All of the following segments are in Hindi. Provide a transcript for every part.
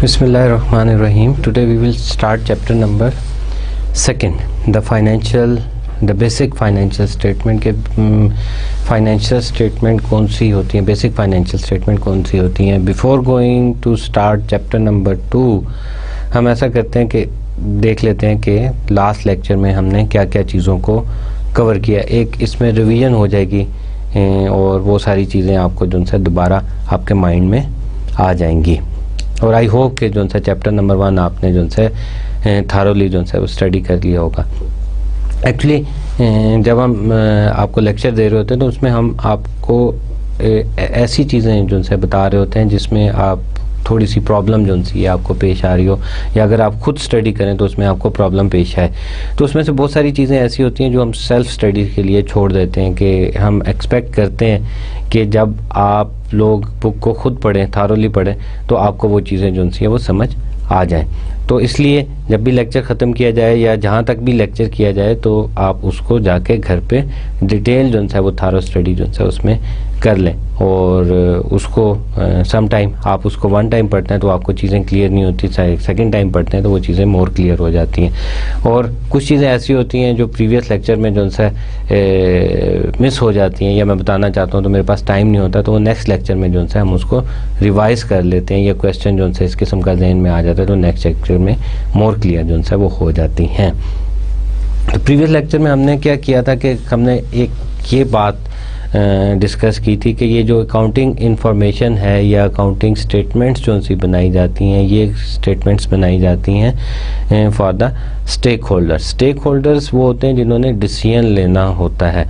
Bismillahirrahmanirrahim. Today we will start chapter number 2, the basic financial statement के financial statement कौन सी होती हैं, basic financial statement कौन सी होती हैं. Before going to start chapter number 2, हम ऐसा करते हैं कि देख लेते हैं कि लास्ट लेक्चर में हमने क्या क्या चीज़ों को कवर किया. एक इसमें रिवीजन हो जाएगी और वो सारी चीज़ें आपको जो है दोबारा आपके माइंड में आ जाएंगी. और आई होप कि जो है चैप्टर नंबर 1 आपने जो है थारोली जो है वो स्टडी कर लिया होगा. एक्चुअली जब हम आपको लेक्चर दे रहे होते हैं तो उसमें हम आपको ऐसी चीज़ें जो है बता रहे होते हैं जिसमें आप थोड़ी सी प्रॉब्लम जो सी है आपको पेश आ रही हो, या अगर आप खुद स्टडी करें तो उसमें आपको प्रॉब्लम पेश आए. तो उसमें से बहुत सारी चीज़ें ऐसी होती हैं जो हम सेल्फ स्टडी के लिए छोड़ देते हैं कि हम एक्सपेक्ट करते हैं कि जब आप लोग बुक को खुद पढ़ें, थारोली पढ़ें, तो आपको वो चीज़ें जो सी है वो समझ आ जाएं. तो इसलिए जब भी लेक्चर ख़त्म किया जाए या जहाँ तक भी लेक्चर किया जाए तो आप उसको जाके घर पे डिटेल जो है वो थारो स्टडी जो है उसमें कर लें. और उसको सम टाइम आप उसको 1 टाइम पढ़ते हैं तो आपको चीज़ें क्लियर नहीं होती, सेकंड टाइम पढ़ते हैं तो वो चीज़ें मोर क्लियर हो जाती हैं. और कुछ चीज़ें ऐसी होती हैं जो प्रीवियस लेक्चर में जो है मिस हो जाती हैं या मैं बताना चाहता हूँ तो मेरे पास टाइम नहीं होता, तो वो नेक्स्ट लेक्चर में जो है हम उसको रिवाइज़ कर लेते हैं. या क्वेश्चन जो है इस किस्म का जहन में आ जाता है तो नेक्स्ट लेक्चर में मोर क्लियर जो है वो हो जाती हैं. प्रीवियस लेक्चर में हमने क्या किया था कि हमने एक ये बात डिस्कस की थी कि ये जो अकाउंटिंग इंफॉर्मेशन है या अकाउंटिंग स्टेटमेंट्स जो सी बनाई जाती हैं, ये स्टेटमेंट्स बनाई जाती हैं for the stakeholders. Stakeholders वो होते हैं जिन्होंने डिसीजन लेना होता है.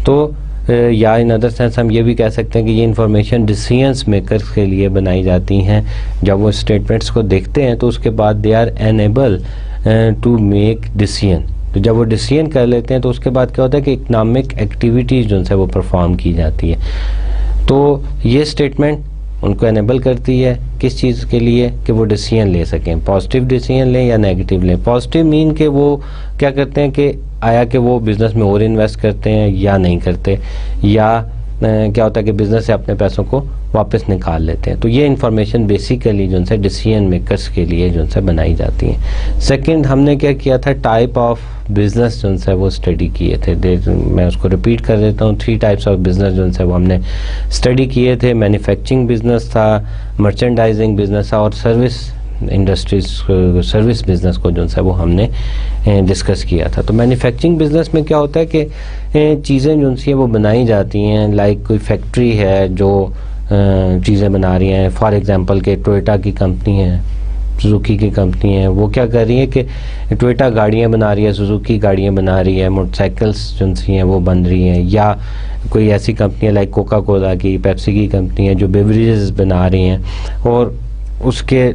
तो या इन अदर सेंस हम ये भी कह सकते हैं कि ये इंफॉर्मेशन डिसीजंस मेकर्स के लिए बनाई जाती हैं. जब वो स्टेटमेंट्स को देखते हैं तो उसके बाद they are enable to make decision. तो जब वो डिसीजन कर लेते हैं तो उसके बाद क्या होता है कि इकनॉमिक एक्टिविटीज़ जो है वो परफॉर्म की जाती है. तो ये स्टेटमेंट उनको एनेबल करती है किस चीज़ के लिए कि वो डिसीजन ले सकें, पॉजिटिव डिसीजन लें या नेगेटिव लें. पॉजिटिव मीन कि वो क्या करते हैं कि आया कि वो बिज़नेस में और इन्वेस्ट करते हैं या नहीं करते, या क्या होता है कि बिज़नेस से अपने पैसों को वापस निकाल लेते हैं. तो ये इन्फॉर्मेशन बेसिकली जो है डिसीजन मेकर्स के लिए जो है बनाई जाती हैं. सेकंड हमने क्या किया था, टाइप ऑफ बिज़नेस जो है वो स्टडी किए थे. मैं उसको रिपीट कर देता हूँ. 3 टाइप्स ऑफ बिज़नेस जो है वो हमने स्टडी किए थे. मैन्युफैक्चरिंग बिज़नेस था, मर्चेंडाइजिंग बिज़नेस था और सर्विस इंडस्ट्रीज सर्विस बिज़नेस को जो है वो हमने डिस्कस किया था. तो मैन्युफैक्चरिंग बिज़नेस में क्या होता है कि चीज़ें जो सी है वो बनाई जाती हैं. लाइक कोई फैक्ट्री है जो चीज़ें बना रही हैं. फॉर एग्जांपल के टोयोटा की कंपनी है, सुजुकी की कंपनी है, वो क्या कर रही है कि टोयोटा गाड़ियाँ बना रही है, सुजुकी गाड़ियाँ बना रही है, मोटरसाइकिल्स जो सी हैं वो बन रही हैं. या कोई ऐसी कंपनी है लाइक कोका कोला की, पेप्सी की कंपनी है जो बेवरेजेस बना रही हैं. और उसके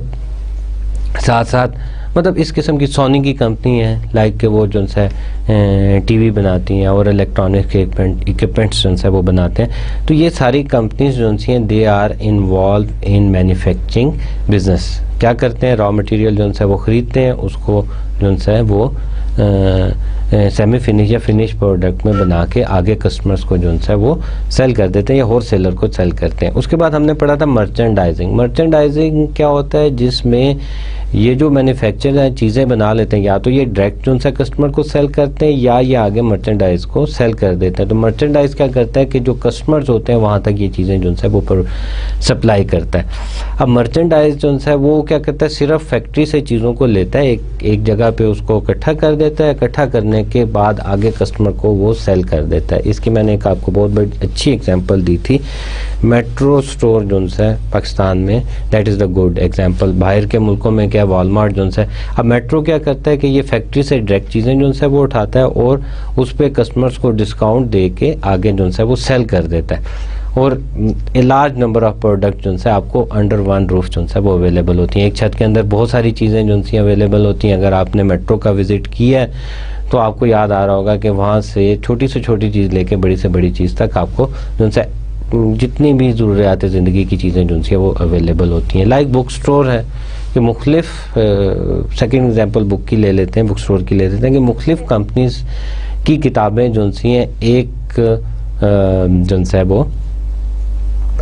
साथ साथ मतलब इस किस्म की सोनी की कंपनी है लाइक के वो जो है टीवी बनाती हैं और इलेक्ट्रॉनिक इक्विपमेंट्स जो है वो बनाते हैं. तो ये सारी कंपनीज जो सी हैं they are involve in manufacturing business. क्या करते हैं, रॉ मटेरियल जो है वो ख़रीदते हैं, उसको जो है वो सेमी फिनिश या फिनिश प्रोडक्ट में बना के आगे कस्टमर्स को जो है वो सेल कर देते हैं या होल सेलर को सेल करते हैं. उसके बाद हमने पढ़ा था मर्चेंडाइजिंग. मर्चेंडाइजिंग क्या होता है, जिसमें ये जो मैन्युफैक्चरर हैं चीज़ें बना लेते हैं, या तो ये डायरेक्ट जो है कस्टमर को सेल करते हैं या ये आगे मर्चेंडाइज को सेल कर देते हैं. तो मर्चेंडाइज क्या करता है कि जो कस्टमर्स होते हैं वहाँ तक ये चीज़ें जो है वो सप्लाई करता है. अब मर्चेंडाइज जो है वो क्या करता है, सिर्फ फैक्ट्री से चीज़ों को लेता है, एक जगह पे उसको इकट्ठा कर देता है, इकट्ठा करने के बाद आगे कस्टमर को वो सेल कर देता है. इसकी मैंने एक आपको बहुत बड़ी अच्छी एग्जांपल दी थी, मेट्रो स्टोर जो है पाकिस्तान में, that is the good example. बाहर के मुल्कों में क्या वॉलमार्ट जो है, अब मेट्रो क्या करता है कि ये फैक्ट्री से डायरेक्ट चीज़ें जो है वो उठाता है और उस पर कस्टमर्स को डिस्काउंट दे के आगे जो है वो सेल कर देता है. और a large number of product जो है आपको अंडर वन रूफ जो है वो अवेलेबल होती हैं. एक छत के अंदर बहुत सारी चीज़ें जो सी अवेलेबल होती हैं. अगर आपने मेट्रो का विज़िट किया है तो आपको याद आ रहा होगा कि वहाँ से छोटी चीज़ लेके बड़ी से बड़ी चीज़ तक आपको जो है जितनी भी ज़रूरियात ज़िंदगी की चीज़ें जो सी वो अवेलेबल होती हैं. लाइक बुक स्टोर है कि मुख्तलिफ सेकेंड एग्जांपल बुक की ले लेते हैं, बुक स्टोर की ले लेते हैं कि मुख्तलिफ कंपनीज की किताबें जो सी हैं एक जो है वो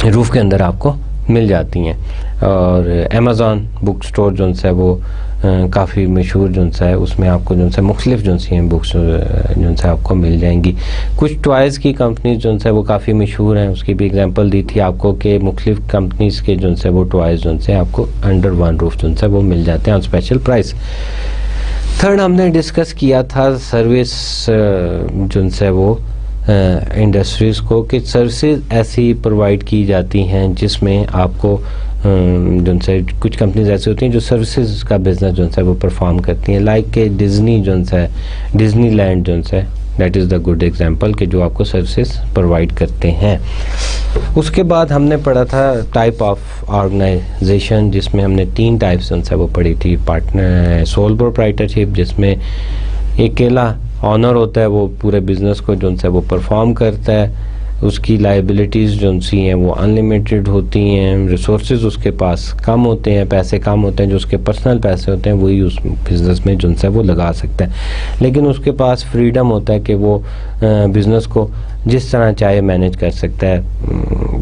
रूफ के अंदर आपको मिल जाती हैं। और अमेज़ॉन बुक स्टोर जो है वो काफ़ी मशहूर जो है, उसमें आपको जो है मुख्तलिफ जो हैं बुक्स जो है आपको मिल जाएंगी। कुछ टॉयज़ की कंपनीज जो है वो काफ़ी मशहूर हैं, उसकी भी एग्जांपल दी थी आपको कि मुख्तलिफ कंपनीज़ के जो है वो टॉयज़ जो है आपको अंडर वन रूफ जो है वो मिल जाते हैं ऑन स्पेशल प्राइस। थर्ड हमने डिस्कस किया था सर्विस जो है वो इंडस्ट्रीज़ को, कि सर्विसेज ऐसी प्रोवाइड की जाती हैं जिसमें आपको जो है कुछ कंपनीज ऐसी होती हैं जो सर्विसेज का बिज़नेस जो है वो परफॉर्म करती हैं, लाइक के डिज़नी जो है, डिज़नीलैंड जो है, that is the good example कि जो आपको सर्विसेज प्रोवाइड करते हैं। उसके बाद हमने पढ़ा था टाइप ऑफ ऑर्गेनाइजेशन, जिसमें हमने 3 टाइप्स जो है वो पढ़ी थी। पार्टनर सोल प्रोप्राइटरशिप, जिसमें अकेला ऑनर होता है, वो पूरे बिज़नेस को जो है वो परफॉर्म करता है, उसकी लाइबिलिटीज़ जो सी हैं वो अनलिमिटेड होती हैं, रिसोर्सेज उसके पास कम होते हैं, पैसे कम होते हैं, जो उसके पर्सनल पैसे होते हैं वही उस बिज़नेस में जो है वो लगा सकता है, लेकिन उसके पास फ्रीडम होता है कि वो बिज़नेस को जिस तरह चाहे मैनेज कर सकता है,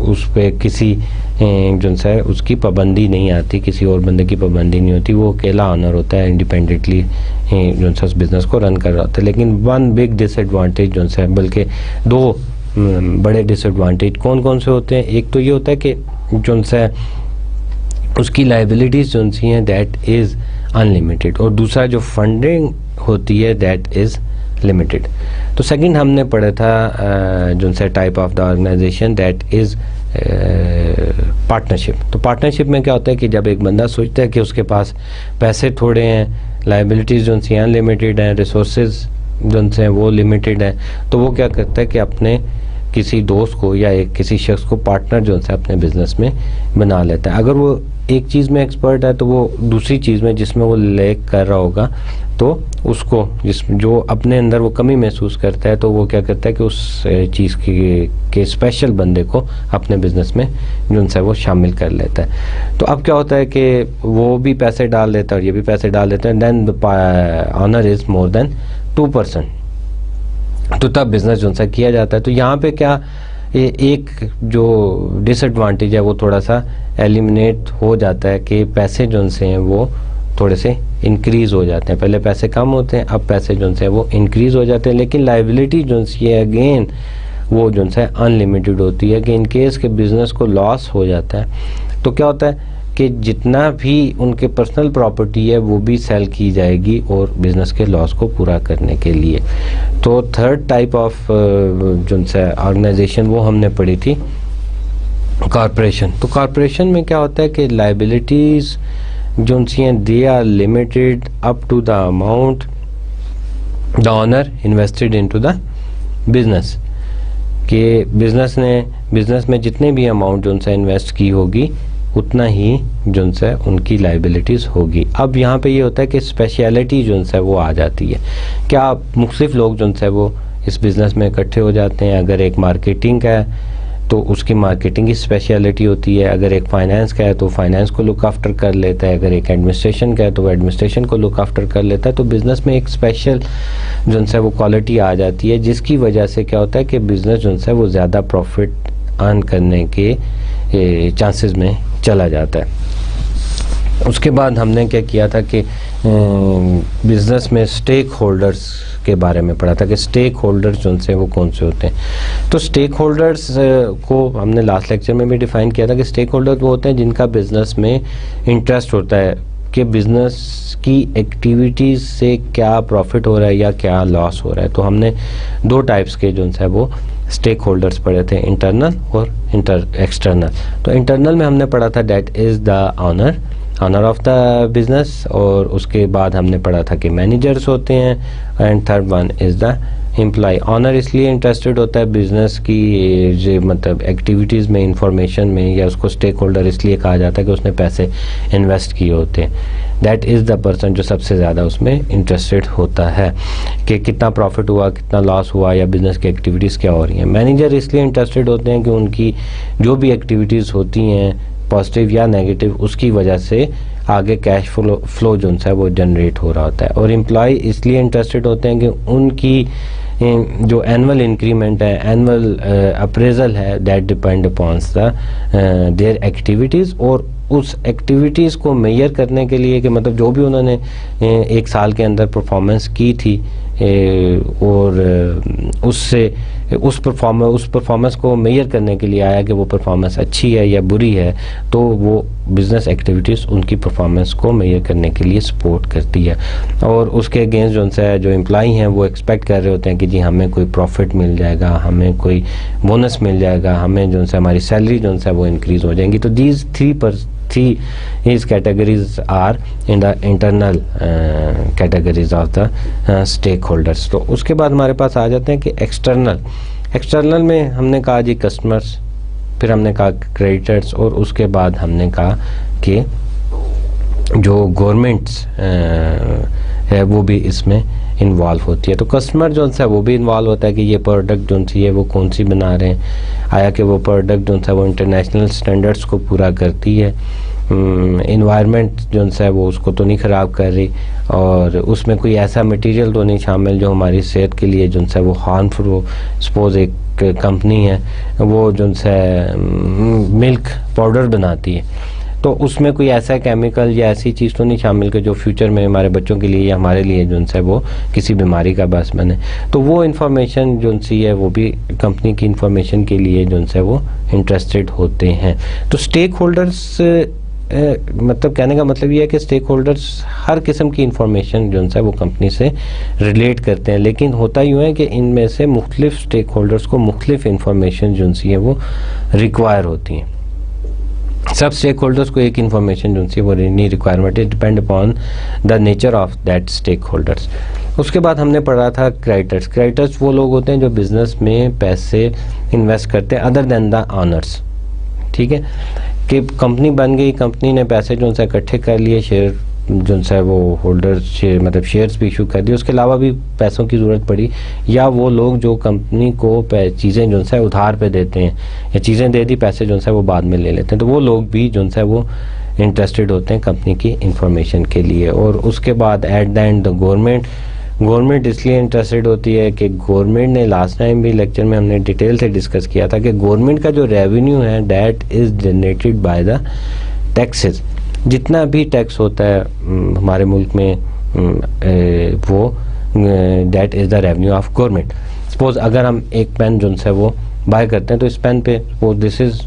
उस पर किसी जो है उसकी पाबंदी नहीं आती, किसी और बंदे की पाबंदी नहीं होती, वो अकेला ऑनर होता है, इंडिपेंडेंटली जो है उस बिज़नेस को रन कर रहा होता है। लेकिन वन बिग डिसएडवांटेज जो है, बल्कि 2 बड़े डिसएडवांटेज कौन कौन से होते हैं, एक तो ये होता है कि जो है उसकी लाइबिलिटीज़ जो सी हैं दैट इज़ अनलिमिटेड, और दूसरा जो फंडिंग होती है दैट इज़ लिमिटेड। तो सेकंड हमने पढ़ा था जो है type of the organization that is partnership. तो पार्टनरशिप में क्या होता है कि जब एक बंदा सोचता है कि उसके पास पैसे थोड़े हैं, लाइबिलिटीज़ जो सी अनलिमिटेड हैं, रिसोर्सेज जो हैं वो लिमिटेड हैं, तो वो क्या करता है कि अपने किसी दोस्त को या किसी शख्स को पार्टनर जो है अपने बिज़नेस में बना लेता है। अगर वो एक चीज़ में एक्सपर्ट है तो वो दूसरी चीज़ में जिसमें वो लैक कर रहा होगा, तो उसको जो अपने अंदर वो कमी महसूस करता है, तो वो क्या करता है कि उस चीज़ के स्पेशल बंदे को अपने बिज़नेस में जो है वो शामिल कर लेता है। तो अब क्या होता है कि वो भी पैसे डाल देता है और ये भी पैसे डाल देता है, then the owner is more than 2%, तो तब बिज़नेस जो सा किया जाता है। तो यहाँ पे क्या एक जो डिसएडवांटेज है वो थोड़ा सा एलिमिनेट हो जाता है कि पैसे जो से हैं वो थोड़े से इंक्रीज़ हो जाते हैं, पहले पैसे कम होते हैं, अब पैसे जो से वो इंक्रीज़ हो जाते हैं, लेकिन लाइबिलिटी जो है अगेन वो जो है अनलिमिटेड होती है कि इन केस के बिज़नेस को लॉस हो जाता है तो क्या होता है कि जितना भी उनके पर्सनल प्रॉपर्टी है वो भी सेल की जाएगी और बिज़नेस के लॉस को पूरा करने के लिए। तो थर्ड टाइप ऑफ जो है ऑर्गेनाइजेशन वो हमने पढ़ी थी कॉरपोरेशन। तो कॉरपोरेशन में क्या होता है कि लाइबिलिटीज़ जो सी हैं they are limited up to the amount the owner invested into the business, कि बिज़नेस में जितने भी अमाउंट जो उनसे इन्वेस्ट की होगी उतना ही जो है उनकी लाइबिलिटीज़ होगी। अब यहाँ पे ये होता है कि स्पेशलिटी जो है वो आ जाती है, क्या मुख्तलिफ लोग जो है वो इस बिज़नेस में इकट्ठे हो जाते हैं। अगर एक मार्केटिंग का है तो उसकी मार्केटिंग की स्पेशलिटी होती है, अगर एक फाइनेंस का है तो फाइनेंस को लुक आफ्टर कर लेता है, अगर एक एडमिनिस्ट्रेशन का है तो वो एडमिनिस्ट्रेशन को लुक आफ्टर कर लेता है। तो बिज़नेस में एक स्पेशल जो है वो क्वालिटी आ जाती है, जिसकी वजह से क्या होता है कि बिज़नेस जो है वो ज़्यादा प्रॉफिट अर्न करने के चांसेस में चला जाता है। उसके बाद हमने क्या किया था कि बिज़नेस में स्टेक होल्डर्स के बारे में पढ़ा था कि स्टेक होल्डर्स जो से वो कौन से होते हैं। तो स्टेक होल्डर्स को हमने लास्ट लेक्चर में भी डिफ़ाइन किया था कि स्टेक होल्डर्स वो होते हैं जिनका बिज़नेस में इंटरेस्ट होता है कि बिज़नेस की एक्टिविटीज़ से क्या प्रॉफिट हो रहा है या क्या लॉस हो रहा है। तो हमने 2 टाइप्स के जो है वो स्टेक होल्डर्स पढ़े थे, इंटरनल और एक्सटर्नल। तो इंटरनल में हमने पढ़ा था that is the owner of the business, और उसके बाद हमने पढ़ा था कि मैनेजर्स होते हैं, and third one is the employ. Owner इसलिए इंटरेस्टेड होता है बिज़नेस की मतलब एक्टिविटीज़ में, इंफॉर्मेशन में, या उसको स्टेक होल्डर इसलिए कहा जाता है कि उसने पैसे इन्वेस्ट किए होते हैं। दैट इज़ द पर्सन जो सबसे ज़्यादा उसमें इंटरेस्टेड होता है कि कितना प्रॉफिट हुआ, कितना लॉस हुआ, या बिज़नेस की एक्टिविटीज़ क्या हो रही हैं। मैनेजर इसलिए इंटरेस्टेड होते हैं कि उनकी जो भी एक्टिविटीज़ होती हैं पॉजिटिव या नेगेटिव, उसकी वजह से आगे कैश फ्लो जो है वो जनरेट हो रहा होता है। और एम्प्लॉय इसलिए इंटरेस्टेड होते हैं कि उनकी जो एनुअल इंक्रीमेंट है, एनुअल अप्रेजल है, that depend upons the their activities. और उस एक्टिविटीज़ को मेजर करने के लिए कि मतलब जो भी उन्होंने एक साल के अंदर परफॉर्मेंस की थी और उससे उस परफॉर्मेंस को मेजर करने के लिए आया कि वो परफॉर्मेंस अच्छी है या बुरी है, तो वो बिज़नेस एक्टिविटीज़ उनकी परफॉर्मेंस को मेजर करने के लिए सपोर्ट करती है। और उसके अगेंस्ट जो एम्प्लॉई हैं वो एक्सपेक्ट कर रहे होते हैं कि जी हमें कोई प्रॉफिट मिल जाएगा, हमें कोई बोनस मिल जाएगा, हमें हमारी सैलरी वो इंक्रीज़ हो जाएंगी। तो these three his categories are in the internal categories of the stakeholders। तो उसके बाद हमारे पास आ जाते हैं कि एक्सटर्नल में हमने कहा जी कस्टमर्स, फिर हमने कहा क्रेडिटर्स, और उसके बाद हमने कहा कि जो गवर्नमेंट्स है वो भी इसमें इन्वॉल्व होती है। तो कस्टमर वो भी इन्वॉल्व होता है कि ये प्रोडक्ट है वो कौन सी बना रहे हैं, आया कि वो प्रोडक्ट वो इंटरनेशनल स्टैंडर्ड्स को पूरा करती है, इन्वायरमेंट वो उसको तो नहीं ख़राब कर रही, और उसमें कोई ऐसा मटेरियल तो नहीं शामिल जो हमारी सेहत के लिए वो हार्मफुल हो। सपोज एक कंपनी है वो मिल्क पाउडर बनाती है, तो उसमें कोई ऐसा केमिकल या ऐसी चीज़ तो नहीं शामिल कि जो फ्यूचर में हमारे बच्चों के लिए या हमारे लिए वो किसी बीमारी का बायस बने। तो वो इन्फॉर्मेशन है वो भी कंपनी की इन्फॉर्मेशन के लिए वो इंटरेस्टेड होते हैं। तो स्टेक होल्डर्स मतलब कहने का मतलब ये है कि स्टेक होल्डर्स हर किस्म की इंफॉर्मेशन वो कंपनी से रिलेट करते हैं, लेकिन होता यूँ है कि इनमें से मुख्तलिफ स्टेक होल्डर्स को मुख्तलिफ इंफॉर्मेशन वो रिक्वायर होती हैं। सब स्टेक होल्डर्स को एक इन्फॉर्मेशन वो नहीं requirement, it depend upon the nature of that stakeholders. उसके बाद हमने पढ़ा था क्रेडिटर्स वो लोग होते हैं जो बिज़नेस में पैसे इन्वेस्ट करते हैं अदर देन द ऑनर्स। ठीक है कि कंपनी बन गई, कंपनी ने पैसे इकट्ठे कर लिए, शेयर वो होल्डर्स शेयर मतलब शेयर्स भी इशू कर दिए, उसके अलावा भी पैसों की ज़रूरत पड़ी, या वो लोग जो कंपनी को चीज़ें उधार पे देते हैं या चीज़ें दे दी, पैसे वो बाद में ले लेते हैं, तो वो लोग भी वो इंटरेस्टेड होते हैं कंपनी की इंफॉर्मेशन के लिए। और उसके बाद at the end the government इसलिए इंटरेस्टेड होती है कि गवर्नमेंट ने लास्ट टाइम भी लेक्चर में हमने डिटेल से डिस्कस किया था कि गवर्नमेंट का जो रेवेन्यू है that is generated by the taxes. जितना भी टैक्स होता है हमारे मुल्क में वो that is the revenue of government. Suppose अगर हम एक पेन वो बाय करते हैं तो इस पेन पे वो दिस इज़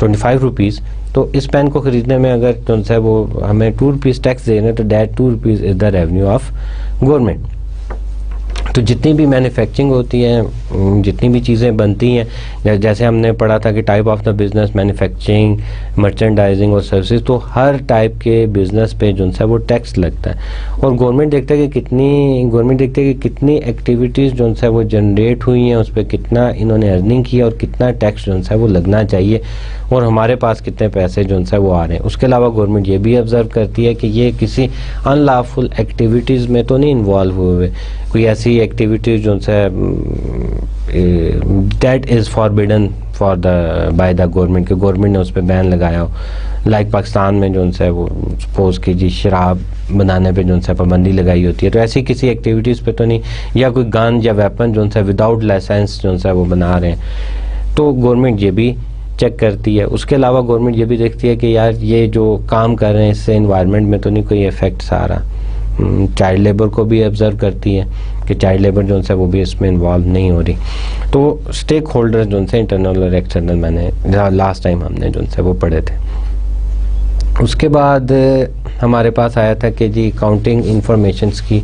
25 रुपीज़, तो इस पेन को ख़रीदने में अगर वो हमें 2 रुपीज़ टैक्स दे रहे हैं तो that 2 rupees is the revenue of government. तो जितनी भी मैन्युफैक्चरिंग होती है, जितनी भी चीज़ें बनती हैं, जैसे हमने पढ़ा था कि type of the business manufacturing, merchandising और सर्विसेज, तो हर टाइप के बिज़नेस पे वो टैक्स लगता है। और गवर्नमेंट देखता है कि कितनी एक्टिविटीज़ वो जनरेट हुई हैं, उस पर कितना इन्होंने अर्निंग की और कितना टैक्स वो लगना चाहिए, और हमारे पास कितने पैसे वो आ रहे हैं। उसके अलावा गवर्नमेंट ये भी ऑब्ज़र्व करती है कि ये किसी अनलॉफुल एक्टिविटीज़ में तो नहीं इन्वॉल्व हुए, कोई ऐसी activities that is forbidden for by the government, के गवर्नमेंट ने उस पर बैन लगाया हो। लाइक पाकिस्तान में वो सपोज की जी शराब बनाने पे पाबंदी लगाई होती है, तो ऐसी किसी एक्टिविटीज़ पे तो नहीं, या कोई गन या वेपन विदाउट लाइसेंस वो बना रहे हैं, तो गवर्नमेंट ये भी चेक करती है। उसके अलावा गवर्नमेंट ये भी देखती है कि यार ये जो काम कर रहे हैं इससे इन्वायरमेंट में तो नहीं कोई इफेक्ट्स आ रहा। चाइल्ड लेबर को भी ऑब्ज़र्व करती है कि चाइल्ड लेबर वो भी इसमें इन्वॉल्व नहीं हो रही। तो स्टेक होल्डर्स इंटरनल और एक्सटर्नल मैंने लास्ट टाइम हमने वो पढ़े थे। उसके बाद हमारे पास आया था कि जी अकाउंटिंग इंफॉर्मेशंस की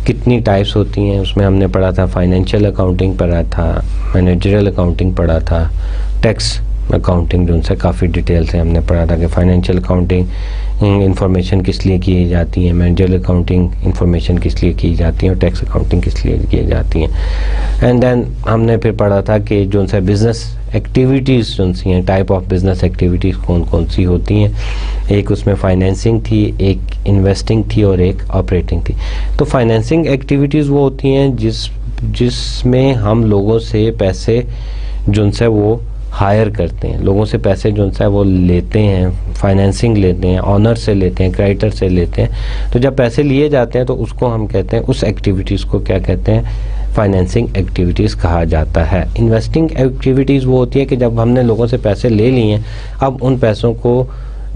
कितनी टाइप्स होती हैं, उसमें हमने पढ़ा था फाइनेंशियल अकाउंटिंग पढ़ा था, मैनेजरियल अकाउंटिंग पढ़ा था, टैक्स अकाउंटिंग काफ़ी डिटेल से हमने पढ़ा था कि फाइनेंशियल अकाउंटिंग इंफॉर्मेशन किस लिए की जाती है, मैनेजरियल अकाउंटिंग इंफॉर्मेशन किस लिए की जाती है, और टैक्स अकाउंटिंग किस लिए की जाती हैं। एंड देन हमने फिर पढ़ा था कि बिज़नेस एक्टिविटीज़ हैं, टाइप ऑफ बिज़नेस एक्टिविटीज़ कौन कौन सी होती हैं। एक उसमें फाइनेंसिंग थी, एक इन्वेस्टिंग थी और एक ऑपरेटिंग थी। तो फाइनेंसिंग एक्टिविटीज़ वो होती हैं जिसमें हम लोगों से पैसे वो हायर करते हैं, लोगों से पैसे वो लेते हैं, फाइनेंसिंग लेते हैं, ऑनर से लेते हैं, क्रेडिटर से लेते हैं। तो जब पैसे लिए जाते हैं तो उसको हम कहते हैं, उस एक्टिविटीज़ को क्या कहते हैं, फाइनेंसिंग एक्टिविटीज़ कहा जाता है। इन्वेस्टिंग एक्टिविटीज़ वो होती है कि जब हमने लोगों से पैसे ले लिए हैं, अब उन पैसों को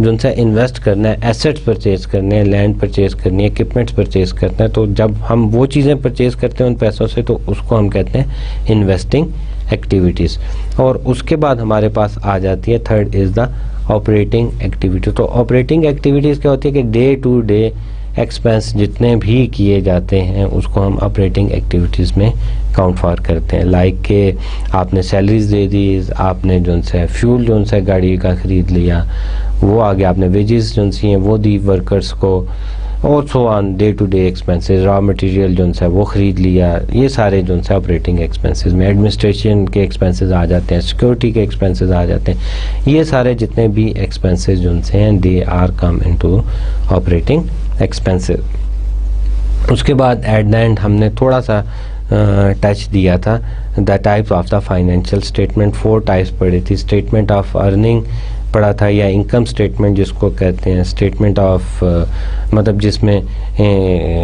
जो उनसे इन्वेस्ट करना है, एसेट्स परचेज़ करने हैं, लैंड परचेज़ करनी है, इक्विपमेंट्स परचेज़ करना है। तो जब हम वो चीज़ें परचेज़ करते हैं उन पैसों से, तो उसको हम कहते हैं इन्वेस्टिंग एक्टिविटीज़। और उसके बाद हमारे पास आ जाती है third is the operating activity. तो ऑपरेटिंग एक्टिविटीज़ क्या होती है कि डे टू डे एक्सपेंस जितने भी किए जाते हैं उसको हम ऑपरेटिंग एक्टिविटीज़ में काउंट फॉर करते हैं। लाइक के आपने सैलरीज दे दी, आपने जो है फ्यूल जो है गाड़ी का ख़रीद लिया, वो आ गया, आपने वेजेस जो हैं वो दी वर्कर्स को, और so on day to day expenses, raw material जो है वो ख़रीद लिया। ये सारे जो है ऑपरेटिंग एक्सपेंसेस में एडमिनिस्ट्रेशन के एक्सपेंसेस आ जाते हैं, सिक्योरिटी के एक्सपेंसेस आ जाते हैं। ये सारे जितने भी एक्सपेंसेस जो हैं they are come into operating expenses. उसके बाद एट द एंड हमने थोड़ा सा टच दिया था the types of the financial statement. 4 types पढ़ी थी। स्टेटमेंट ऑफ अर्निंग पढ़ा था, या इनकम स्टेटमेंट जिसको कहते हैं। स्टेटमेंट ऑफ मतलब जिसमें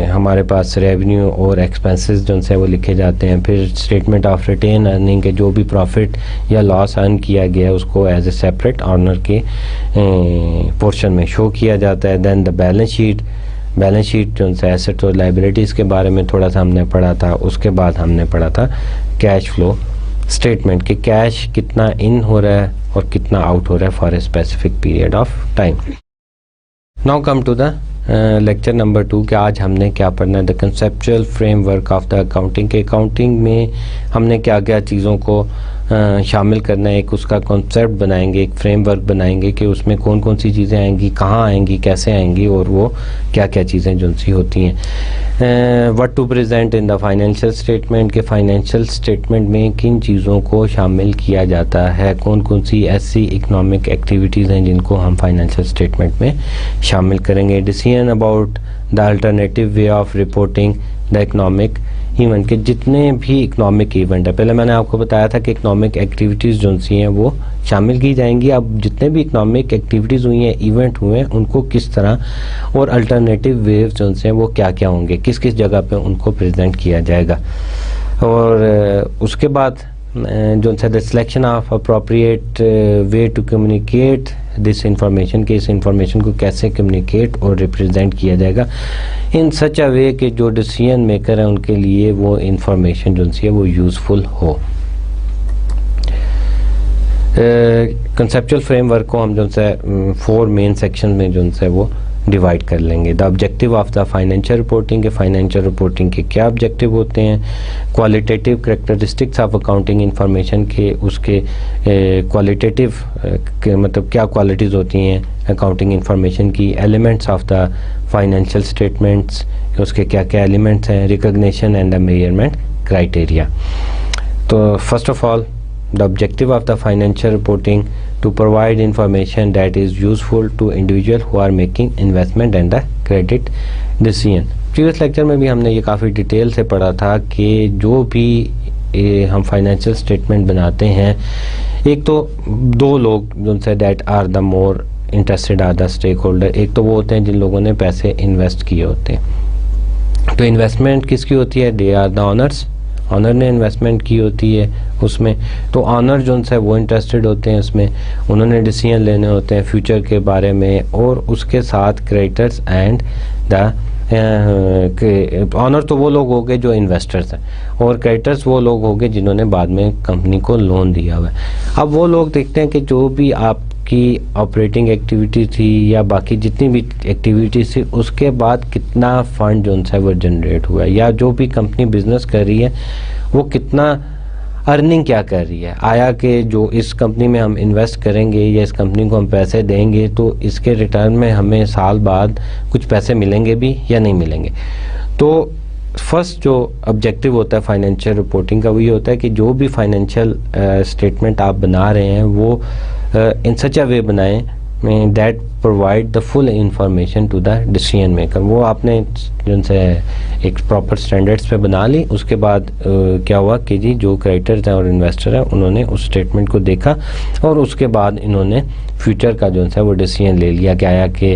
हमारे पास रेवेन्यू और एक्सपेंसेस जो है वो लिखे जाते हैं। फिर स्टेटमेंट ऑफ रिटेन अर्निंग के जो भी प्रॉफिट या लॉस अर्न किया गया है उसको एज ए सेपरेट ऑनर के पोर्शन में शो किया जाता है। Then the balance sheet, balance sheet जो है एसेट और लाइबिलिटीज़ के बारे में थोड़ा सा हमने पढ़ा था। उसके बाद हमने पढ़ा था कैश फ्लो स्टेटमेंट कि कैश कितना इन हो रहा है और कितना आउट हो रहा है for a specific period of time. Now come to the lecture number 2 कि आज हमने क्या पढ़ना है, the conceptual framework of the accounting के अकाउंटिंग में हमने क्या क्या चीज़ों को शामिल करना है। एक उसका कॉन्सेप्ट बनाएंगे, एक फ्रेमवर्क बनाएंगे कि उसमें कौन कौन सी चीज़ें आएंगी, कहाँ आएंगी, कैसे आएंगी, और वो क्या क्या चीज़ें जो सी होती हैं। What to present in the financial statement के फाइनेंशियल स्टेटमेंट में किन चीज़ों को शामिल किया जाता है, कौन कौन सी ऐसी इकोनॉमिक एक्टिविटीज़ हैं जिनको हम फाइनेंशियल स्टेटमेंट में शामिल करेंगे। Decision about the alternative way of reporting the economic event के जितने भी इकोनॉमिक इवेंट है, पहले मैंने आपको बताया था कि इकोनॉमिक एक्टिविटीज़ जो सी हैं वो शामिल की जाएंगी। अब जितने भी इकोनॉमिक एक्टिविटीज़ हुई हैं, इवेंट हुए हैं, उनको किस तरह और अल्टरनेटिव वेव जो हैं वो क्या क्या होंगे, किस किस जगह पे उनको प्रेजेंट किया जाएगा। और उसके बाद जो है the selection of appropriate way to communicate this information कि इस इंफॉर्मेशन को कैसे कम्युनिकेट और रिप्रेजेंट किया जाएगा इन सच अ वे कि जो डिसीजन मेकर है उनके लिए वो इंफॉर्मेशन जो है वो यूज़फुल हो। कंसेप्चुअल फ्रेमवर्क को हम जो है 4 मेन सेक्शन में जो है वो डिवाइड कर लेंगे। The objective of the financial reporting के फाइनेंशियल रिपोर्टिंग के क्या ऑब्जेक्टिव होते हैं, qualitative characteristics of accounting information के उसके क्वालिटेटिव मतलब क्या क्वालिटीज़ होती हैं अकाउंटिंग इंफॉर्मेशन की, elements of the financial statements उसके क्या क्या एलिमेंट्स हैं, recognition and the measurement criteria. तो first of all the objective of the financial reporting to provide information that is useful to individual who are making investment and the credit decision। Previous lecture में भी हमने ये काफ़ी डिटेल से पढ़ा था कि जो भी हम फाइनेंशियल स्टेटमेंट बनाते हैं, एक तो 2 लोग जो say that are the more interested are the stakeholder. एक तो वो होते हैं जिन लोगों ने पैसे इन्वेस्ट किए होते हैं। तो इन्वेस्टमेंट किसकी होती है, they are the owners, owner ने इन्वेस्टमेंट की होती है उसमें। तो ऑनर जो है वो इंटरेस्टेड होते हैं उसमें, उन्होंने डिसीजन लेने होते हैं फ्यूचर के बारे में। और उसके साथ क्रेडिटर्स एंड द ऑनर तो वो लोग हो गए जो इन्वेस्टर्स हैं, और क्रेडिटर्स वो लोग हो गए जिन्होंने बाद में कंपनी को लोन दिया हुआ है। अब वो लोग देखते हैं कि जो भी आपकी ऑपरेटिंग एक्टिविटी थी या बाकी जितनी भी एक्टिविटीज थी उसके बाद कितना फंड जो है वो जनरेट हुआ है, या जो भी कंपनी बिजनेस कर रही है वो कितना अर्निंग क्या कर रही है। आया कि जो इस कंपनी में हम इन्वेस्ट करेंगे या इस कंपनी को हम पैसे देंगे तो इसके रिटर्न में हमें साल बाद कुछ पैसे मिलेंगे भी या नहीं मिलेंगे। तो फर्स्ट जो ऑब्जेक्टिव होता है फाइनेंशियल रिपोर्टिंग का वो ये होता है कि जो भी फाइनेंशियल स्टेटमेंट आप बना रहे हैं वो इन सच अ वे बनाएं that provide the full information to the decision maker. वो आपने जिनसे एक प्रॉपर स्टैंडर्ड्स पे बना ली। उसके बाद क्या हुआ कि जी जो क्रेडिटर्स हैं और इन्वेस्टर हैं उन्होंने उस स्टेटमेंट को देखा और उसके बाद इन्होंने फ्यूचर का जो है वो डिसीजन ले लिया कि आया कि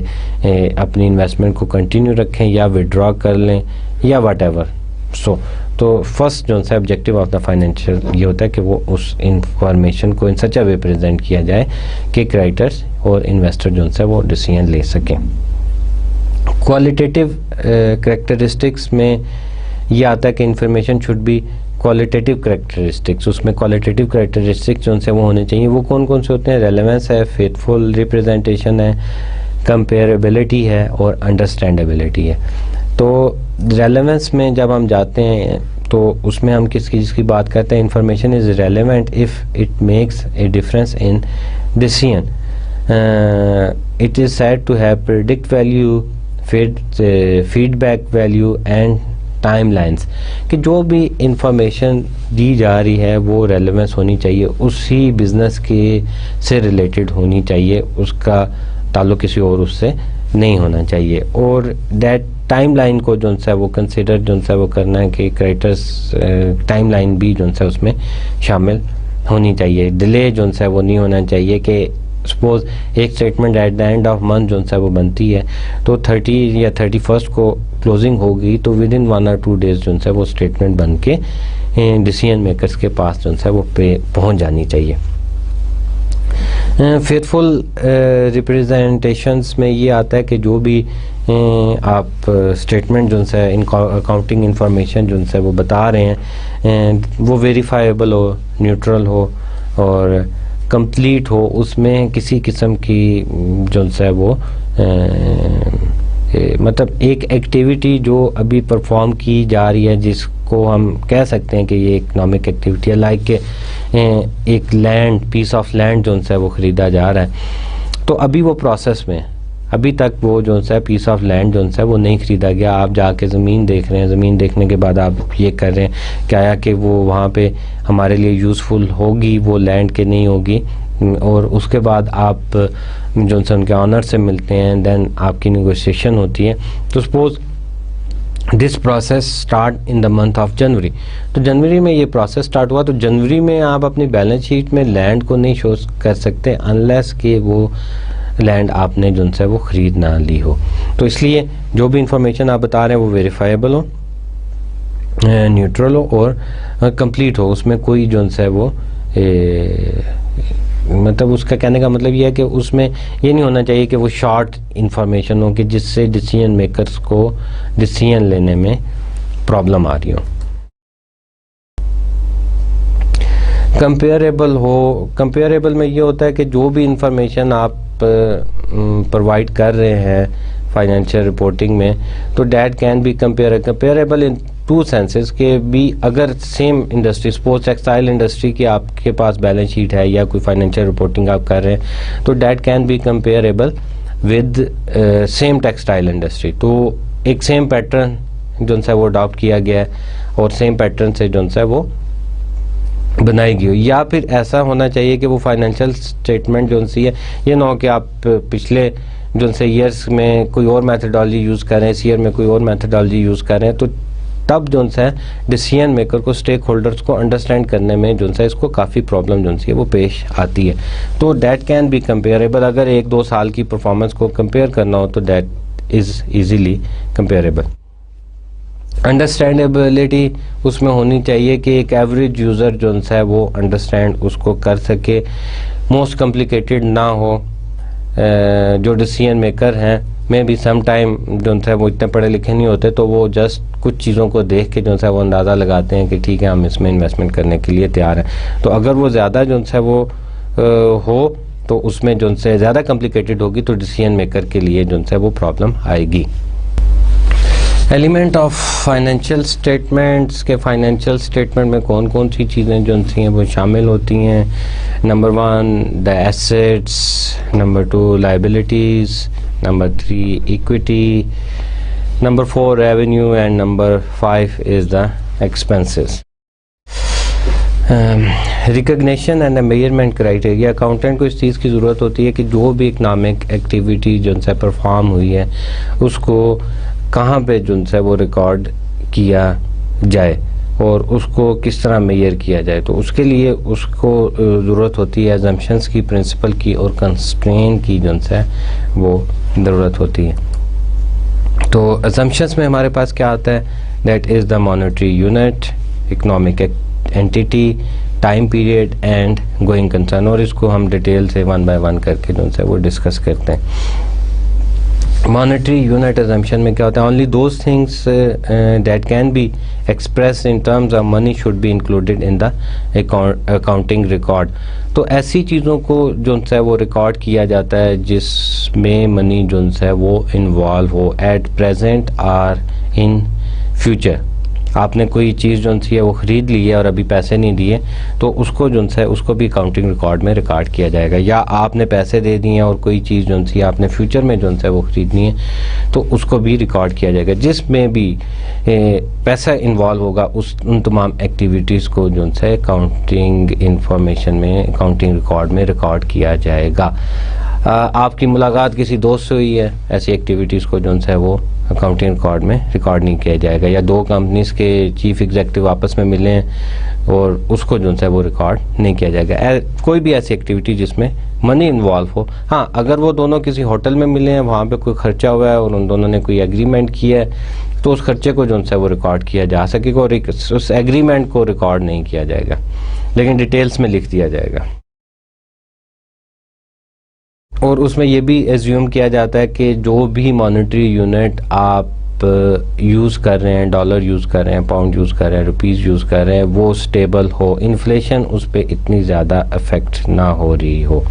अपनी इन्वेस्टमेंट को कंटिन्यू रखें या विड्रॉ कर लें या वट एवर। तो फर्स्ट जो सा ऑब्जेक्टिव ऑफ द फाइनेंशियल ये होता है कि वो उस इंफॉर्मेशन को इन सच अ वे प्रेजेंट किया जाए कि क्रेडिटर्स और इन्वेस्टर जो है वो डिसीजन ले सकें। क्वालिटेटिव करेक्टरिस्टिक्स में ये आता है कि information should be qualitative characteristics, उसमें क्वालिटेटिव करेक्टरिस्टिक्स जो से वो होने चाहिए। वो कौन कौन से होते हैं? रेलेवेंस है, फेथफुल रिप्रेजेंटेशन है, कंपेरेबिलिटी है और अंडरस्टैंडेबिलिटी है। तो रेलेवेंस में जब हम जाते हैं तो उसमें हम किस चीज़ की बात करते हैं? Information is relevant if it makes a difference in decision, it is said to have predict value, feedback value and timelines, कि जो भी इंफॉर्मेशन दी जा रही है वो रेलेवेंस होनी चाहिए, उसी बिज़नेस के से रिलेटेड होनी चाहिए, उसका ताल्लुक किसी और उससे नहीं होना चाहिए। और दैट टाइमलाइन को जो है वो कंसिडर जो है वो करना है कि क्रेडिटर्स टाइमलाइन भी जो है उसमें शामिल होनी चाहिए। डिले जो है वो नहीं होना चाहिए कि सपोज एक statement at the end of month जो है वो बनती है तो 30 या 31 को क्लोजिंग होगी तो विद इन 1 और 2 डेज जो है वो स्टेटमेंट बन के डिसीजन मेकर्स के पास जो है वो पे पहुंच जानी चाहिए। फेथफुल रिप्रेजेंटेशंस में ये आता है कि जो भी आप स्टेटमेंट जो है अकाउंटिंग इंफॉर्मेशन जो है वो बता रहे हैं वो वेरीफाइबल हो, न्यूट्रल हो और कंप्लीट हो, उसमें किसी किस्म की जो है वो मतलब एक एक्टिविटी जो अभी परफॉर्म की जा रही है जिसको हम कह सकते हैं कि ये इकोनॉमिक एक्टिविटी है, लाइक एक लैंड, पीस ऑफ लैंड जो है वो ख़रीदा जा रहा है तो अभी वो प्रोसेस में, अभी तक वो जो है पीस ऑफ लैंड जो है वो नहीं ख़रीदा गया। आप जाके ज़मीन देख रहे हैं, ज़मीन देखने के बाद आप ये कर रहे हैं क्या कि वो वहाँ पे हमारे लिए यूज़फुल होगी वो लैंड के नहीं होगी, और उसके बाद आप जो से उनके ऑनर से मिलते हैं, देन आपकी नेगोशिएशन होती है। तो suppose this process start in the month of January, तो जनवरी में ये प्रोसेस स्टार्ट हुआ, तो जनवरी में आप अपनी बैलेंस शीट में लैंड को नहीं शो कर सकते अनलेस कि वो लैंड आपने जो है वो ख़रीद ना ली हो। तो इसलिए जो भी इंफॉर्मेशन आप बता रहे हैं वो वेरीफाइबल हो, न्यूट्रल हो और कंप्लीट हो, उसमें कोई जो है वो मतलब उसका कहने का मतलब ये है कि उसमें ये नहीं होना चाहिए कि वो शॉर्ट इंफॉर्मेशन हो कि जिससे डिसीजन मेकर्स को डिसीजन लेने में प्रॉब्लम आ रही हो। कंपेरेबल हो, कंपेरेबल में ये होता है कि जो भी इंफॉर्मेशन आप प्रोवाइड कर रहे हैं फाइनेंशियल रिपोर्टिंग में तो that can be comparable in 2 senses के भी, अगर same industry suppose textile industry की आपके पास बैलेंस शीट है या कोई फाइनेंशियल रिपोर्टिंग आप कर रहे हैं तो that can be comparable with same textile industry. तो एक सेम पैटर्न जो है वो अडॉप्ट किया गया है और सेम पैटर्न से जो है वो बनाई गई हो, या फिर ऐसा होना चाहिए कि वो फाइनेंशियल स्टेटमेंट जो सी है ये ना हो कि आप पिछले जो से ईयर्स में कोई और मेथडोलॉजी यूज़ कर रहे हैं, इस ईयर में कोई और मेथडोलॉजी यूज़ कर रहे हैं, तो तब जो है डिसीजन मेकर को, स्टेक होल्डर्स को अंडरस्टैंड करने में जो है इसको काफ़ी प्रॉब्लम जो है वो पेश आती है। तो डैट कैन बी कंपेरेबल, अगर 1-2 साल की परफॉर्मेंस को कंपेयर करना हो तो that is easily comparable. Understandability उसमें होनी चाहिए कि एक एवरेज यूज़र जो है वो अंडरस्टैंड उसको कर सके, मोस्ट कॉम्प्लिकेटेड ना हो। जो डिसीजन मेकर हैं में भी सम टाइम जो है वो इतने पढ़े लिखे नहीं होते तो वो जस्ट कुछ चीज़ों को देख के जो है वो अंदाज़ा लगाते हैं कि ठीक है हम इसमें इन्वेस्टमेंट करने के लिए तैयार हैं। तो अगर वो ज़्यादा जो है वो हो तो उसमें जो है ज़्यादा कॉम्प्लिकेटेड होगी तो डिसीजन मेकर के लिए जो है वो प्रॉब्लम आएगी। एलिमेंट ऑफ फाइनेंशियल स्टेटमेंट्स के, फाइनेंशियल स्टेटमेंट में कौन कौन सी चीज़ें जो हैं वो शामिल होती हैं? Number 1 the assets, number 2 liabilities, number 3 equity, number 4 revenue and number 5 is the expenses. Recognition and measurement criteria, accountant को इस चीज़ की ज़रूरत होती है कि जो भी इकनॉमिक एक्टिविटी जो है परफॉर्म हुई है उसको कहाँ पे जो है वो रिकॉर्ड किया जाए और उसको किस तरह मेजर किया जाए। तो उसके लिए उसको ज़रूरत होती है अजम्पशंस की, प्रिंसिपल की और कंस्ट्रेंट की जो है वो ज़रूरत होती है। तो assumptions में हमारे पास क्या आता है, that is the monetary unit, economic entity, time period and going concern, और इसको हम डिटेल से वन बाय वन करके जो है वो डिस्कस करते हैं। मॉनेटरी यूनिट अजम्पशन में क्या होता है, only those things that can be express in terms of money should be included in the accounting record. तो ऐसी चीज़ों को जो है वो रिकॉर्ड किया जाता है जिसमें मनी जो है वो इन्वॉल्व हो at present or in future. आपने कोई चीज़ जो है वो ख़रीद ली है और अभी पैसे नहीं दिए, तो उसको जो है उसको भी अकाउंटिंग रिकॉर्ड में रिकॉर्ड किया जाएगा। या आपने पैसे दे दिए हैं और कोई चीज़ जो है आपने फ्यूचर में जो है वो ख़रीदनी है, तो उसको भी रिकॉर्ड किया जाएगा। जिसमें भी पैसा इन्वॉल्व होगा उन तमाम एक्टिविटीज़ को जो है अकाउंटिंग इंफॉर्मेशन में, अकाउंटिंग रिकॉर्ड में रिकॉर्ड किया जाएगा। आपकी मुलाकात किसी दोस्त से हुई है, ऐसी एक्टिविटीज़ को जो है वो अकाउंटिंग रिकॉर्ड में रिकॉर्ड नहीं किया जाएगा। या दो कंपनीज़ के चीफ एग्जीक्यूटिव आपस में मिले हैं और उसको जो है वो रिकॉर्ड नहीं किया जाएगा। कोई भी ऐसी एक्टिविटी जिसमें मनी इन्वॉल्व हो। हाँ, अगर वो दोनों किसी होटल में मिले हैं, वहाँ पे कोई खर्चा हुआ है और उन दोनों ने कोई एग्रीमेंट किया है, तो उस खर्चे को जो है वो रिकॉर्ड किया जा सकेगा और उस एग्रीमेंट को रिकॉर्ड नहीं किया जाएगा, लेकिन डिटेल्स में लिख दिया जाएगा। और उसमें ये भी एज्यूम किया जाता है कि जो भी मॉनेटरी यूनिट आप यूज़ कर रहे हैं, डॉलर यूज़ कर रहे हैं, पाउंड यूज़ कर रहे हैं, रुपीज़ यूज़ कर रहे हैं, वो स्टेबल हो, इन्फ्लेशन उस पर इतनी ज़्यादा अफेक्ट ना हो रही हो।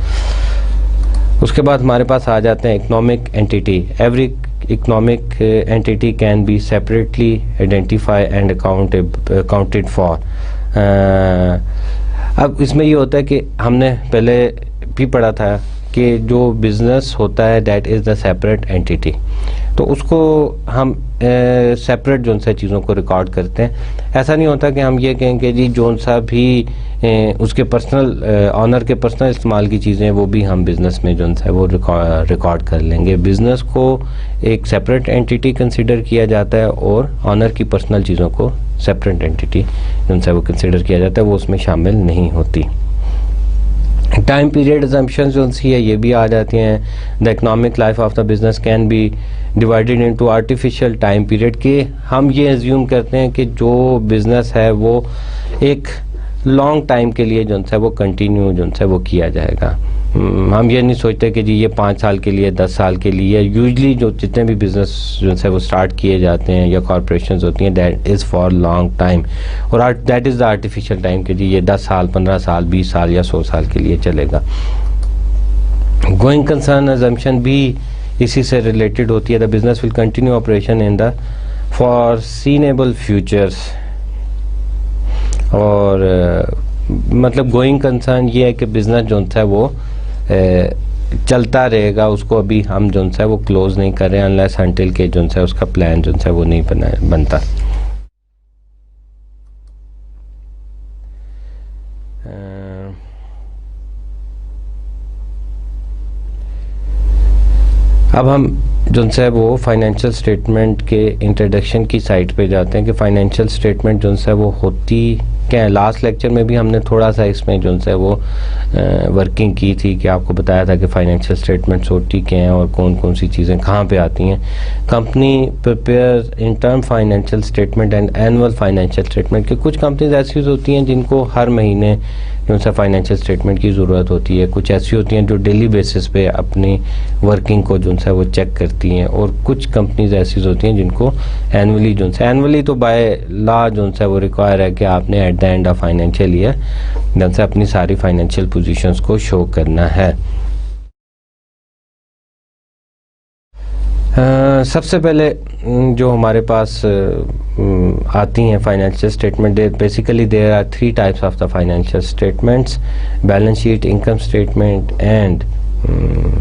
उसके बाद हमारे पास आ जाते हैं economic entity. Every economic entity can be separately identify and accounted for. अब इसमें ये होता है कि हमने पहले भी पढ़ा था कि जो बिज़नेस होता है that is the separate entity, तो उसको हम सेपरेट जो सा चीज़ों को रिकॉर्ड करते हैं। ऐसा नहीं होता कि हम ये कहें कि जी जो सा भी उसके पर्सनल ऑनर के पर्सनल इस्तेमाल की चीज़ें वो भी हम बिज़नेस में जो है वो रिकॉर्ड कर लेंगे। बिज़नेस को एक सेपरेट एंटिटी कंसिडर किया जाता है और ऑनर की पर्सनल चीज़ों को सेपरेट एंटिटी जो है वो कंसिडर किया जाता है, वो उसमें शामिल नहीं होती। टाइम पीरियड अजम्पशंस जो सी है ये भी आ जाती हैं। The economic life of the business can be divided into artificial time period, के हम ये एज्यूम करते हैं कि जो बिज़नेस है वो एक लॉन्ग टाइम के लिए जो है वो कंटिन्यू जो है वो किया जाएगा। हम ये नहीं सोचते कि जी ये 5 साल के लिए, 10 साल के लिए। यूजली जो जितने भी बिज़नेस जो है वो स्टार्ट किए जाते हैं या कॉरपोरेशंस होती हैं, that is for long time, और that is the artificial time कि जी ये 10 साल, 15 साल, 20 साल या 100 साल के लिए चलेगा। गोइंग कंसर्न अजम्पशन भी इसी से रिलेटेड होती है। The business will continue operation in the foreseeable futures, और मतलब गोइंग कंसर्न ये है कि बिज़नेस जो है वो चलता रहेगा, उसको अभी हम जो है वो क्लोज नहीं कर रहे हैं अनलेस अनटिल के जो है उसका प्लान जो है वो नहीं बनता। अब हम जो है वो फाइनेंशियल स्टेटमेंट के इंट्रोडक्शन की साइड पे जाते हैं कि फाइनेंशियल स्टेटमेंट जो है वो होती क्या है। लास्ट लेक्चर में भी हमने थोड़ा सा इसमें जो है वो वर्किंग की थी कि आपको बताया था कि फाइनेंशियल स्टेटमेंट्स होती क्या हैं और कौन कौन सी चीज़ें कहाँ पे आती हैं। Company prepare in term financial statement and annual financial statement, कि कुछ कंपनीज ऐसी होती हैं जिनको हर महीने जो सा फाइनेंशियल स्टेटमेंट की ज़रूरत होती है, कुछ ऐसी होती हैं जो डेली बेसिस पे अपनी वर्किंग को जो है वो चेक करती हैं, और कुछ कंपनीज ऐसी होती हैं जिनको एनुअली जो है, एनुअली तो बाय लॉ जो है वो रिक्वायर है कि आपने at the end of financial year जो है अपनी सारी फाइनेंशियल पोजीशंस को शो करना है। सबसे पहले जो हमारे पास आती हैं financial statement, basically there are 3 types of the financial statements: balance sheet, income statement and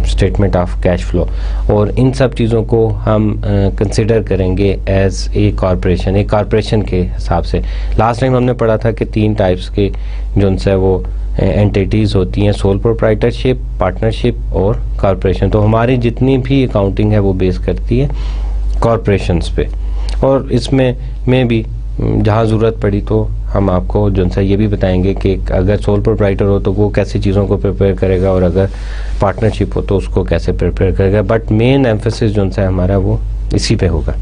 statement of cash flow. और इन सब चीज़ों को हम कंसिडर करेंगे एज ए कॉरपोरेशन, एक कॉरपोरेशन के हिसाब से। लास्ट टाइम हमने पढ़ा था कि 3 टाइप्स के जो है वो एंटिटीज़ होती हैं: सोल प्रोप्राइटरशिप, पार्टनरशिप और कॉरपोरेशन। तो हमारी जितनी भी अकाउंटिंग है वो बेस करती है कॉरपोरेशंस पे, और इसमें भी जहाँ ज़रूरत पड़ी तो हम आपको जो है ये भी बताएंगे कि अगर सोल प्रोप्राइटर हो तो वो कैसी चीज़ों को प्रिपेयर करेगा और अगर पार्टनरशिप हो तो उसको कैसे प्रिपेयर करेगा। बट मेन एम्फेसिस जो है हमारा वो इसी पे होगा।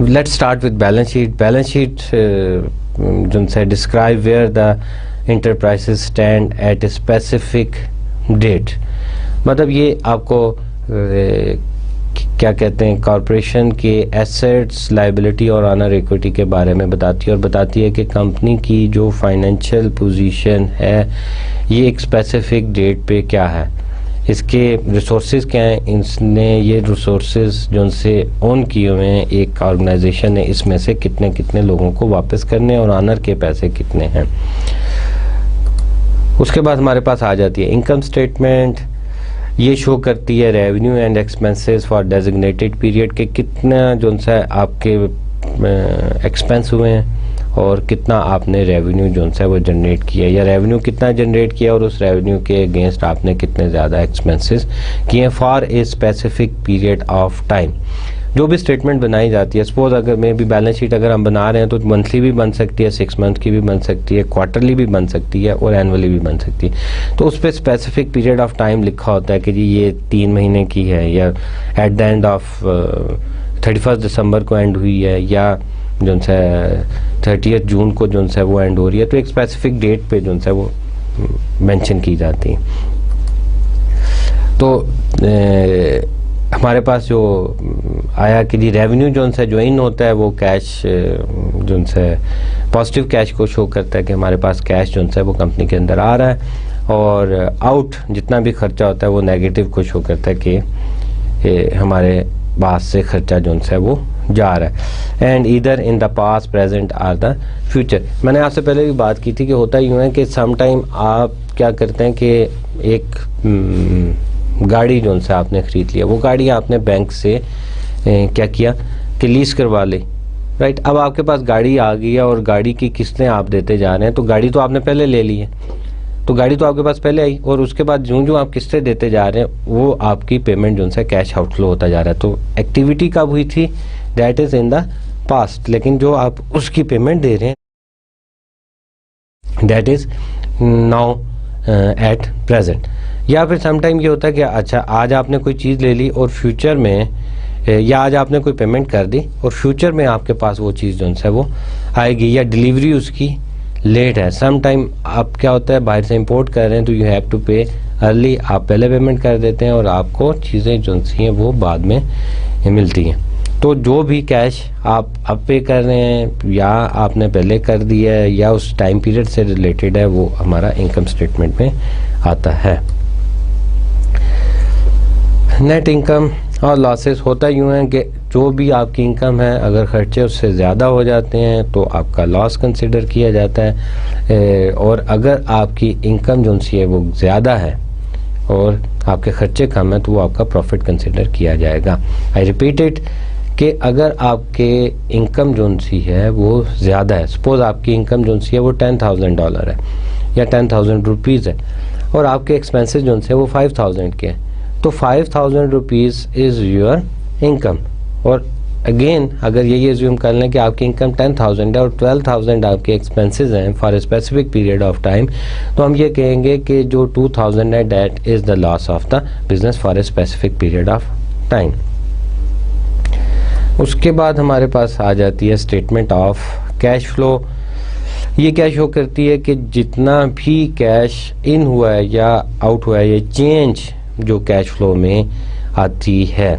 Let's start with balance sheet. Balance sheet जो है describe where the enterprises stand at a specific date. मतलब ये आपको क्या कहते हैं, कॉरपोरेशन के एसेट्स, लायबिलिटी और ऑनर इक्विटी के बारे में बताती है, और बताती है कि कंपनी की जो फाइनेंशियल पोजीशन है ये एक स्पेसिफिक डेट पे क्या है, इसके रिसोर्सेज क्या हैं, इसने ये रिसोर्सेज जो उनसे ओन किए हुए हैं एक ऑर्गेनाइजेशन ने, इसमें से कितने कितने लोगों को वापस करने और ऑनर के पैसे कितने हैं। उसके बाद हमारे पास आ जाती है इनकम स्टेटमेंट। ये शो करती है revenue and expenses for designated period के कितना जो सा आपके एक्सपेंस हुए हैं और कितना आपने रेवेन्यू जो है वो जनरेट किया, या रेवेन्यू कितना जनरेट किया और उस रेवेन्यू के अगेंस्ट आपने कितने ज़्यादा एक्सपेंसेस किए for a specific period of time. जो भी स्टेटमेंट बनाई जाती है, सपोज अगर मे भी बैलेंस शीट अगर हम बना रहे हैं तो मंथली भी बन सकती है, 6 मंथ की भी बन सकती है, क्वार्टरली भी बन सकती है और एनुअली भी बन सकती है। तो उस पर स्पेसिफिक पीरियड ऑफ टाइम लिखा होता है कि जी ये 3 महीने की है, या एट द एंड ऑफ 31 दिसंबर को एंड हुई है, या जो है 30 जून को जो है वो एंड हो रही है। तो एक स्पेसिफिक डेट पे जो है वो मेंशन की जाती है। तो हमारे पास जो आया कि जी रेवेन्यू जो है ज्वाइन होता है वो कैश जो है पॉजिटिव कैश को शो करता है कि हमारे पास कैश जो है वो कंपनी के अंदर आ रहा है, और आउट जितना भी खर्चा होता है वो नेगेटिव को शो करता है कि हमारे पास से खर्चा जो है वो जा रहा है। एंड इधर in the past, present or the future. मैंने आपसे पहले भी बात की थी कि होता यूँ है कि सम टाइम आप क्या करते हैं कि एक गाड़ी जो से आपने ख़रीद लिया, वो गाड़ी आपने बैंक से क्या किया कि लीज़ करवा ली, राइट। अब आपके पास गाड़ी आ गई है और गाड़ी की किस्तें आप देते जा रहे हैं, तो गाड़ी तो आपने पहले ले ली है, तो गाड़ी तो आपके पास पहले आई, और उसके बाद जो आप किस्तें देते जा रहे हैं वो आपकी पेमेंट जो है कैश आउटफ्लो होता जा रहा है। तो एक्टिविटी कब हुई थी, that is in the past, लेकिन जो आप उसकी पेमेंट दे रहे हैं that is now at present. या फिर समटाइम ये होता है कि अच्छा आज आपने कोई चीज़ ले ली और फ्यूचर में, या आज आपने कोई पेमेंट कर दी और फ्यूचर में आपके पास वो चीज़ जो है वो आएगी, या डिलीवरी उसकी लेट है। सम टाइम आप क्या होता है बाहर से इंपोर्ट कर रहे हैं तो यू हैव टू पे अर्ली, आप पहले पेमेंट कर देते हैं और आपको चीज़ें जो हैं वो बाद में मिलती हैं। तो जो भी कैश आप अब पे कर रहे हैं या आपने पहले कर दिया है या उस टाइम पीरियड से रिलेटेड है, वो हमारा इनकम स्टेटमेंट में आता है। नेट इनकम और लॉसेस होता यूँ है कि जो भी आपकी इनकम है अगर खर्चे उससे ज़्यादा हो जाते हैं तो आपका लॉस कंसिडर किया जाता है, और अगर आपकी इनकम जो सी है वो ज़्यादा है और आपके खर्चे कम है तो वो आपका प्रॉफिट कंसिडर किया जाएगा। आई रिपीट इट कि अगर आपके इनकम जो सी है वो ज़्यादा है, सपोज़ आपकी इनकम जो सी है वो $10,000 है या 10,000 रुपीज़ है, और आपके एक्सपेंसेस जो से वो 5,000 के हैं, तो 5,000 रुपीज़ इज़ योर इनकम। और अगेन अगर यही एज्यूम कर लें कि आपकी इनकम 10,000 है और 12,000 आपके एक्सपेंसेस हैं for a specific period of time, तो हम ये कहेंगे कि जो 2,000 है that is the loss of the business for a specific period of time. उसके बाद हमारे पास आ जाती है स्टेटमेंट ऑफ कैश फ्लो। ये क्या शो करती है कि जितना भी कैश इन हुआ है या आउट हुआ है, ये चेंज जो कैश फ्लो में आती है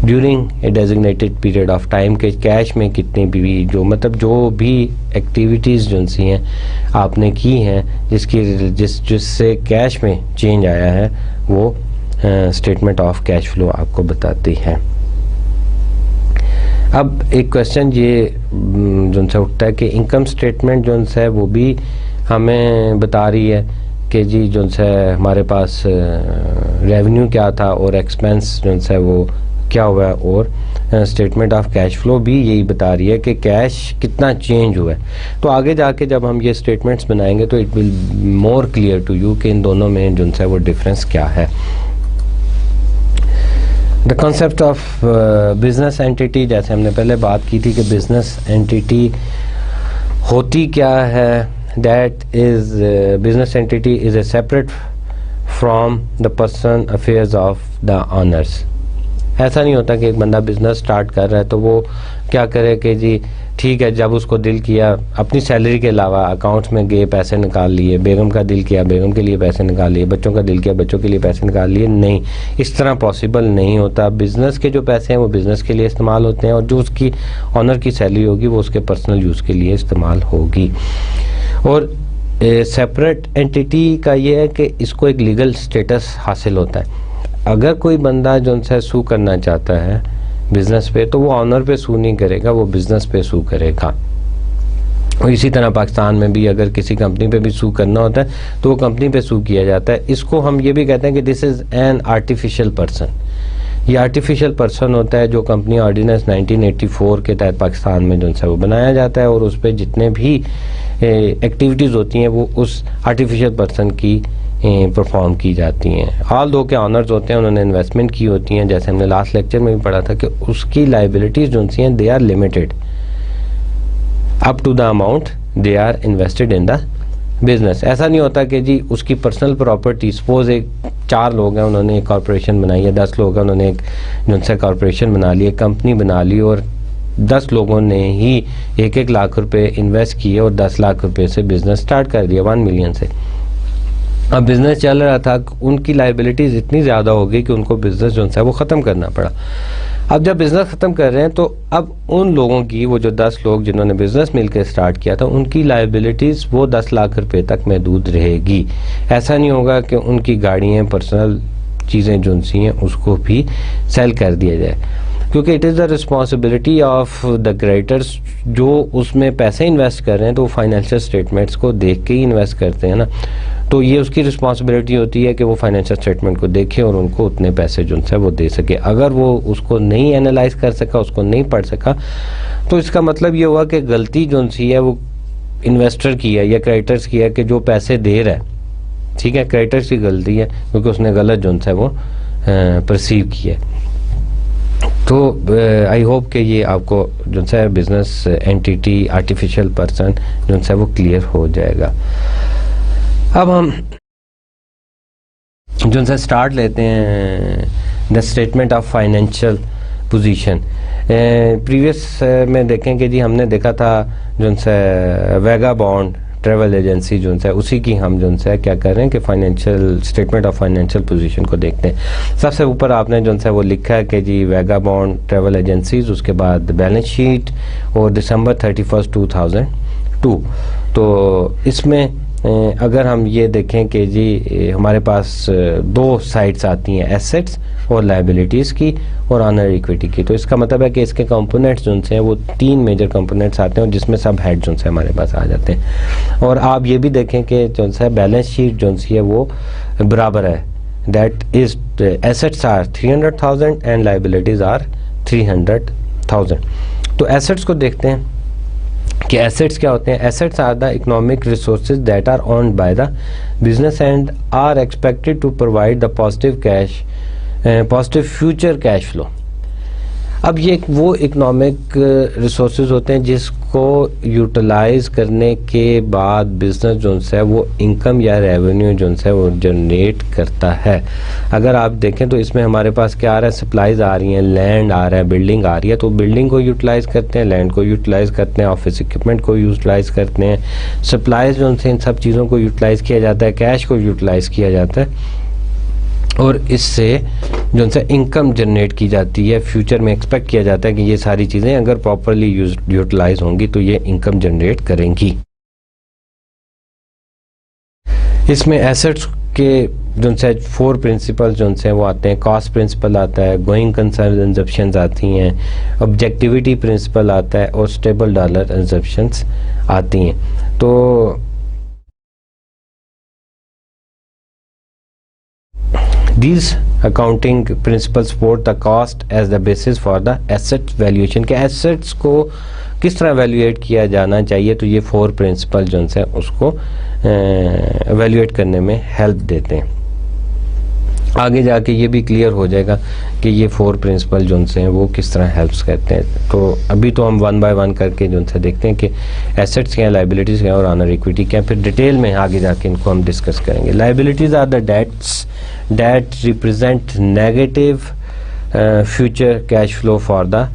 during a designated period of time के कैश में कितनी भी जो मतलब जो भी एक्टिविटीज़ जो सी हैं आपने की हैं जिससे कैश में चेंज आया है वो स्टेटमेंट ऑफ कैश फ्लो आपको बताती है। अब एक क्वेश्चन ये जो से उठता है कि इनकम स्टेटमेंट जो है वो भी हमें बता रही है कि जी जो है हमारे पास रेवेन्यू क्या था और एक्सपेंस जो है वो क्या हुआ है, और स्टेटमेंट ऑफ कैश फ्लो भी यही बता रही है कि कैश कितना चेंज हुआ है। तो आगे जाके जब हम ये स्टेटमेंट्स बनाएंगे तो it will more clear to you कि इन दोनों में जो है वो डिफरेंस क्या है। The concept of business entity, जैसे हमने पहले बात की थी कि बिजनेस एंटिटी होती क्या है, that is business entity is a separate from the person affairs of the honours. ऐसा नहीं होता कि एक बंदा बिजनेस स्टार्ट कर रहा है तो वो क्या करे कि जी ठीक है, जब उसको दिल किया अपनी सैलरी के अलावा अकाउंट्स में गए पैसे निकाल लिए, बेगम का दिल किया बेगम के लिए पैसे निकाल लिए, बच्चों का दिल किया बच्चों के लिए पैसे निकाल लिए। नहीं, इस तरह पॉसिबल नहीं होता। बिज़नेस के जो पैसे हैं वो बिज़नेस के लिए इस्तेमाल होते हैं और जो उसकी ऑनर की सैलरी होगी वो उसके पर्सनल यूज़ के लिए इस्तेमाल होगी। और सेपरेट एंटिटी का ये है कि इसको एक लीगल स्टेटस हासिल होता है। अगर कोई बंदा जो उनसे सू करना चाहता है बिज़नेस पे तो वो ऑनर पे सू नहीं करेगा, वो बिज़नेस पे सू करेगा। और इसी तरह पाकिस्तान में भी अगर किसी कंपनी पे भी सू करना होता है तो वो कंपनी पे सू किया जाता है। इसको हम ये भी कहते हैं कि this is an artificial person. ये आर्टिफिशियल पर्सन होता है जो कंपनी ऑर्डिनेंस 1984 के तहत पाकिस्तान में जो है वो बनाया जाता है और उस पर जितने भी एक्टिविटीज़ होती हैं वो उस आर्टिफिशियल पर्सन की परफॉर्म की जाती हैं। ऑल दो के ऑनर्स होते हैं, उन्होंने इन्वेस्टमेंट की होती हैं, जैसे हमने लास्ट लेक्चर में भी पढ़ा था कि उसकी लाइबिलिटीज़ जो सी हैं they are limited up to the amount they are invested in the business. ऐसा नहीं होता कि जी उसकी पर्सनल प्रॉपर्टी, सपोज एक 4 लोग हैं उन्होंने एक कॉरपोरेशन बनाई है, 10 लोग हैं उन्होंने एक जो सा कॉरपोरेशन बना ली, एक कंपनी बना ली और 10 लोगों ने ही 1-1 लाख रुपए इन्वेस्ट किए और 10 लाख रुपए से बिजनेस स्टार्ट कर दिया 1 मिलियन से। अब बिज़नेस चल रहा था, उनकी लाइबिलिटीज़ इतनी ज़्यादा हो गई कि उनको बिज़नेस जो है वो ख़त्म करना पड़ा। अब जब बिज़नेस ख़त्म कर रहे हैं तो अब उन लोगों की, वो जो 10 लोग जिन्होंने बिज़नेस मिलकर स्टार्ट किया था, उनकी लाइबिलिटीज़ वो 10 लाख रुपए तक महदूद रहेगी। ऐसा नहीं होगा कि उनकी गाड़ियाँ, पर्सनल चीज़ें जो सी हैं उसको भी सेल कर दिया जाए, क्योंकि it is the responsibility of the creditors जो उसमें पैसे इन्वेस्ट कर रहे हैं तो वो फाइनेंशियल स्टेटमेंट्स को देख के ही इन्वेस्ट करते हैं ना। तो ये उसकी रिस्पॉन्सिबिलिटी होती है कि वो फाइनेंशियल स्टेटमेंट को देखे और उनको उतने पैसे जो है वो दे सके। अगर वो उसको नहीं एनालाइज कर सका, उसको नहीं पढ़ सका, तो इसका मतलब ये हुआ कि गलती जो सी है वो इन्वेस्टर की है या क्रेडिटर्स की है कि जो पैसे दे रहा है, ठीक है, क्रेडिटर्स की गलती है क्योंकि उसने गलत जो है वो परसीव किया है। तो आई होप कि ये आपको जो है बिजनेस एंटिटी, आर्टिफिशियल पर्सन जो है वो क्लियर हो जाएगा। अब हम जो है स्टार्ट लेते हैं the statement of financial position. Previous में देखें कि जी हमने देखा था जो है वेगा बॉन्ड ट्रेवल एजेंसी जो है उसी की हम जो है क्या कर रहे हैं कि financial statement of financial position को देखते हैं। सबसे ऊपर आपने जो है वो लिखा है कि जी वेगा बॉन्ड ट्रेवल एजेंसीज, उसके बाद बैलेंस शीट और दिसंबर 31, 2002। तो इसमें अगर हम ये देखें कि जी हमारे पास 2 साइड्स आती हैं, एसेट्स और लाइबिलिटीज़ की और ऑनर इक्विटी की। तो इसका मतलब है कि इसके कंपोनेंट्स जो हैं वो 3 मेजर कंपोनेंट्स आते हैं और जिसमें सब हेड जो है हमारे पास आ जाते हैं। और आप ये भी देखें कि जो है बैलेंस शीट जो है वो बराबर है, that is assets are 300,000 and liabilities are 300,000। तो एसेट्स को देखते हैं कि एसेट्स क्या होते हैं। Assets are the economic resources that are owned by the business and are expected to provide the positive future cash flow. अब ये वो इकोनॉमिक रिसोर्सेज होते हैं जिसको यूटिलाइज करने के बाद बिजनेस जो है वो इनकम या रेवेन्यू जो है वो जनरेट करता है। अगर आप देखें तो इसमें हमारे पास क्या आ रहा है, सप्लाईज आ रही हैं, लैंड आ रहा है, बिल्डिंग आ रही है। तो बिल्डिंग को यूटिलाइज करते हैं, लैंड को यूटिलाइज करते हैं, ऑफिस इक्विपमेंट को यूटिलाइज करते हैं, सप्लाईज जो इन सब चीज़ों को यूटिलाइज किया जाता है, कैश को यूटिलाइज किया जाता है और इससे जो है इनकम जनरेट की जाती है। फ्यूचर में एक्सपेक्ट किया जाता है कि ये सारी चीज़ें अगर प्रॉपरली यूटिलाइज होंगी तो ये इनकम जनरेट करेंगी। इसमें एसेट्स के जो है 4 प्रिंसिपल जो हैं वो आते हैं। कॉस्ट प्रिंसिपल आता है, गोइंग कंसर्न एग्जम्पशंस आती हैं, ऑब्जेक्टिविटी प्रिंसिपल आता है और स्टेबल डॉलर एग्जम्पशंस आती हैं। तो These accounting principles support the cost as the basis for the asset valuation। के assets को किस तरह evaluate किया जाना चाहिए, तो ये 4 principles जो हैं उसको evaluate करने में help देते हैं। आगे जाके ये भी क्लियर हो जाएगा कि ये 4 प्रिंसिपल जो हैं वो किस तरह हेल्प्स करते हैं। तो अभी तो हम 1 बाय 1 करके जो है देखते हैं कि एसेट्स क्या हैं, लाइबिलिटीज़ क्या हैं और ऑनर इक्विटी क्या है। फिर डिटेल में आगे जाके इनको हम डिस्कस करेंगे। Liabilities are the debts that represent negative future cash flow for the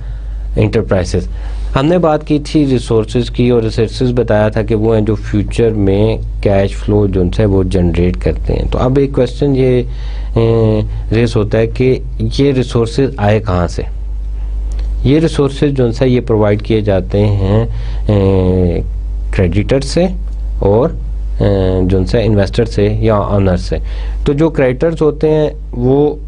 enterprises. हमने बात की थी रिसोर्सेज की, और रिसोर्सेज बताया था कि वो हैं जो फ्यूचर में कैश फ्लो जो है वो जनरेट करते हैं। तो अब एक क्वेश्चन ये रेस होता है कि ये रिसोर्सेज आए कहाँ से। ये रिसोर्सेज जो है ये प्रोवाइड किए जाते हैं क्रेडिटर से और जो है इन्वेस्टर से या ऑनर से। तो जो क्रेडिटर्स होते हैं वो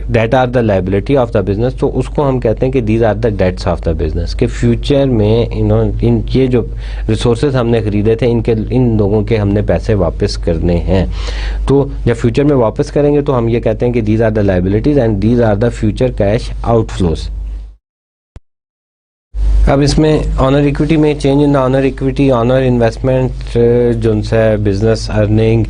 that are the liability of the business, तो उसको हम कहते हैं कि these are the debts of the business, कि फ्यूचर में इन ये जो रिसोर्सेज हमने खरीदे थे इन लोगों के हमने पैसे वापस करने हैं। तो जब फ्यूचर में वापस करेंगे तो हम ये कहते हैं कि these are the liabilities and these are the future cash outflows. अब इसमें ऑनर इक्विटी में change in the owner equity, owner investment जो है बिजनेस अर्निंग,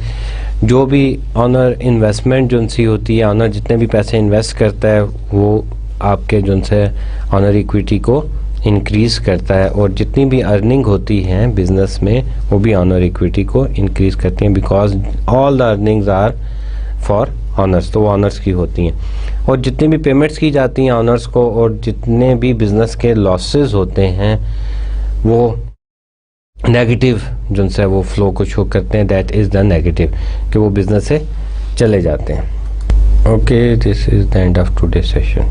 जो भी ऑनर इन्वेस्टमेंट जो सी होती है, ऑनर जितने भी पैसे इन्वेस्ट करता है वो आपके जो है ऑनर इक्विटी को इंक्रीज़ करता है, और जितनी भी अर्निंग होती हैं बिजनेस में वो भी ऑनर इक्विटी को इंक्रीज़ करती हैं, because all the earnings are for owners, तो वो ऑनर्स की होती हैं। और जितनी भी पेमेंट्स की जाती हैं ऑनर्स को, और जितने भी बिजनेस के लॉसेस होते हैं वो नेगेटिव जो है वो फ्लो को शो करते हैं, दैट इज़ द नेगेटिव, कि वो बिजनेस से चले जाते हैं। Okay, this is the end of today session.